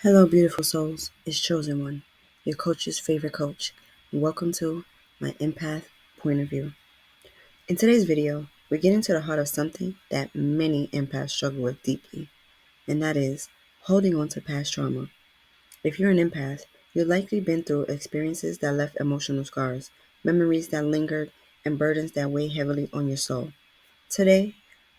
Hello, beautiful souls. It's Chosen One, your coach's favorite coach. Welcome to my empath point of view. In today's video, we get into the heart of something that many empaths struggle with deeply, and that is holding on to past trauma. If you're an empath, you've likely been through experiences that left emotional scars, memories that lingered, and burdens that weigh heavily on your soul. Today,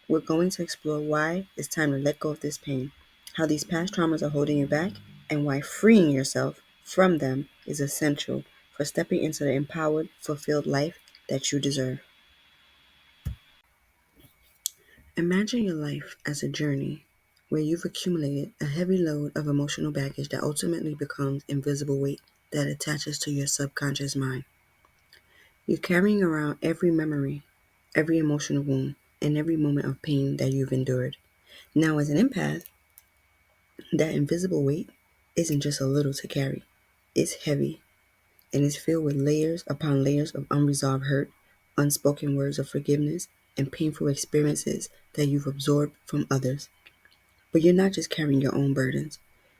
we're going to explore why it's time to let go of this pain, how these past traumas are holding you back, and why freeing yourself from them is essential for stepping into the empowered, fulfilled life that you deserve. Imagine your life as a journey where you've accumulated a heavy load of emotional baggage that ultimately becomes invisible weight that attaches to your subconscious mind. You're carrying around every memory, every emotional wound, and every moment of pain that you've endured. Now, as an empath, that invisible weight isn't just a little to carry. It's heavy and it's filled with layers upon layers of unresolved hurt, unspoken words of forgiveness, and painful experiences that you've absorbed from others. But you're not just carrying your own burdens.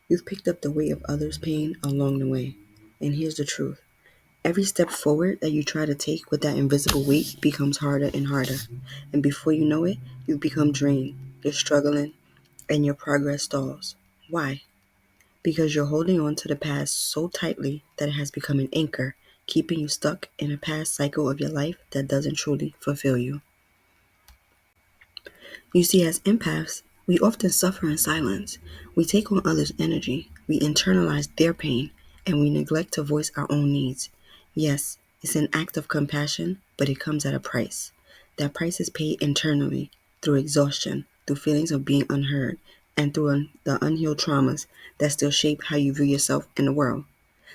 You've picked up the weight of others' pain along the way. And here's the truth. Every step forward that you try to take with that invisible weight becomes harder and harder. And before you know it, you've become drained. You're struggling and your progress stalls. Why? Because you're holding on to the past so tightly that it has become an anchor, keeping you stuck in a past cycle of your life that doesn't truly fulfill you. You see, as empaths, we often suffer in silence. We take on others' energy, we internalize their pain, and we neglect to voice our own needs. Yes, it's an act of compassion, but it comes at a price. That price is paid internally, through exhaustion, through feelings of being unheard, and through the unhealed traumas that still shape how you view yourself in the world.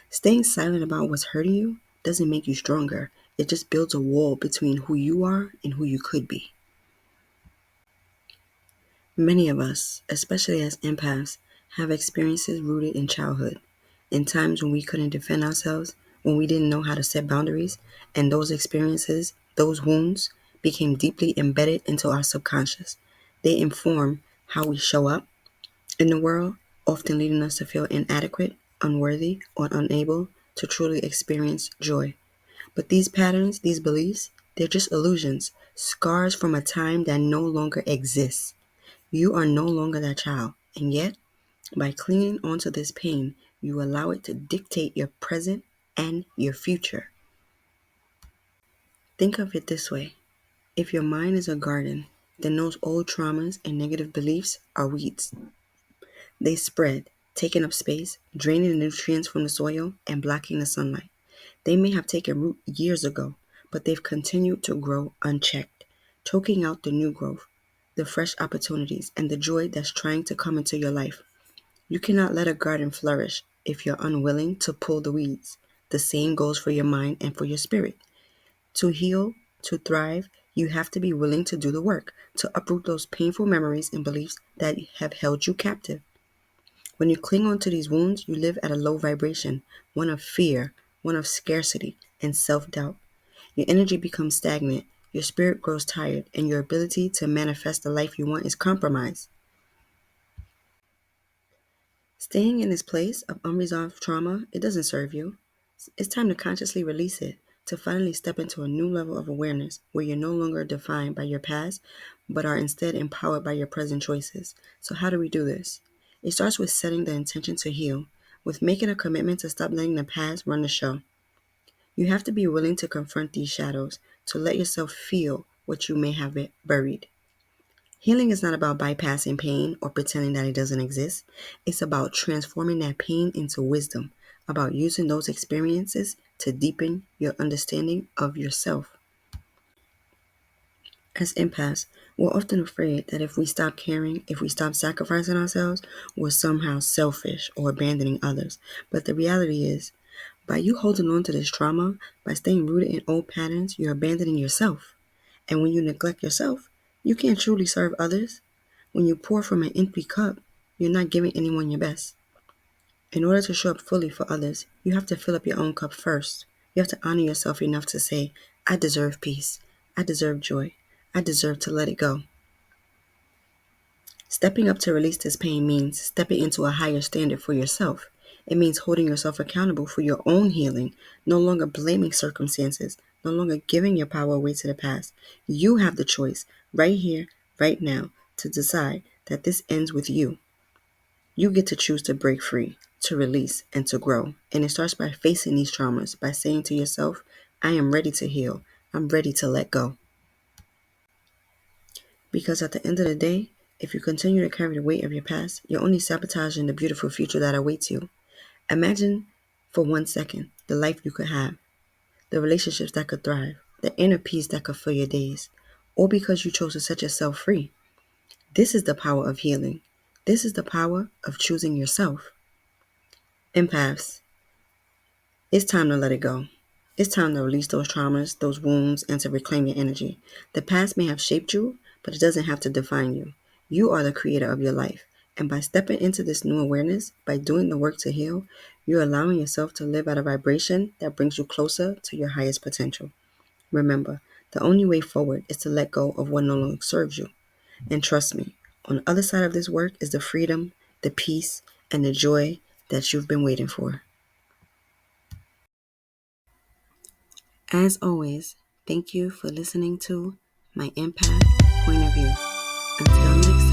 Staying silent about what's hurting you doesn't make you stronger. It just builds a wall between who you are and who you could be. Many of us, especially as empaths, have experiences rooted in childhood, in times when we couldn't defend ourselves, when we didn't know how to set boundaries, and those experiences, those wounds, became deeply embedded into our subconscious. They inform how we show up in the world, often leading us to feel inadequate, unworthy, or unable to truly experience joy. But these patterns, these beliefs, they're just illusions, scars from a time that no longer exists. You are no longer that child, and yet, by clinging onto this pain, you allow it to dictate your present and your future. Think of it this way. If your mind is a garden, then those old traumas and negative beliefs are weeds. They spread, taking up space, draining the nutrients from the soil, and blocking the sunlight. They may have taken root years ago, but they've continued to grow unchecked, choking out the new growth, the fresh opportunities, and the joy that's trying to come into your life. You cannot let a garden flourish if you're unwilling to pull the weeds. The same goes for your mind and for your spirit. To heal, to thrive, you have to be willing to do the work, to uproot those painful memories and beliefs that have held you captive. When you cling on to these wounds, you live at a low vibration, one of fear, one of scarcity, and self-doubt. Your energy becomes stagnant, your spirit grows tired, and your ability to manifest the life you want is compromised. Staying in this place of unresolved trauma, it doesn't serve you. It's time to consciously release it, to finally step into a new level of awareness where you're no longer defined by your past, but are instead empowered by your present choices. So how do we do this? It starts with setting the intention to heal, with making a commitment to stop letting the past run the show. You have to be willing to confront these shadows, to let yourself feel what you may have buried. Healing is not about bypassing pain or pretending that it doesn't exist. It's about transforming that pain into wisdom, about using those experiences to deepen your understanding of yourself. As empaths, we're often afraid that if we stop caring, if we stop sacrificing ourselves, we're somehow selfish or abandoning others. But the reality is, by you holding on to this trauma, by staying rooted in old patterns, you're abandoning yourself. And when you neglect yourself, you can't truly serve others. When you pour from an empty cup, you're not giving anyone your best. In order to show up fully for others, you have to fill up your own cup first. You have to honor yourself enough to say, I deserve peace. I deserve joy. I deserve to let it go. Stepping up to release this pain means stepping into a higher standard for yourself. It means holding yourself accountable for your own healing, no longer blaming circumstances, no longer giving your power away to the past. You have the choice right here, right now, to decide that this ends with you. You get to choose to break free, to release, and to grow. And it starts by facing these traumas, by saying to yourself, I am ready to heal. I'm ready to let go. Because at the end of the day, if you continue to carry the weight of your past, you're only sabotaging the beautiful future that awaits you. Imagine for 1 second the life you could have, the relationships that could thrive, the inner peace that could fill your days, all because you chose to set yourself free. This is the power of healing. This is the power of choosing yourself. Empaths, it's time to let it go. It's time to release those traumas, those wounds, and to reclaim your energy. The past may have shaped you, but it doesn't have to define you. You are the creator of your life. And by stepping into this new awareness, by doing the work to heal, you're allowing yourself to live at a vibration that brings you closer to your highest potential. Remember, the only way forward is to let go of what no longer serves you. And trust me, on the other side of this work is the freedom, the peace, and the joy that you've been waiting for. As always, thank you for listening to my Empath point of view. Until next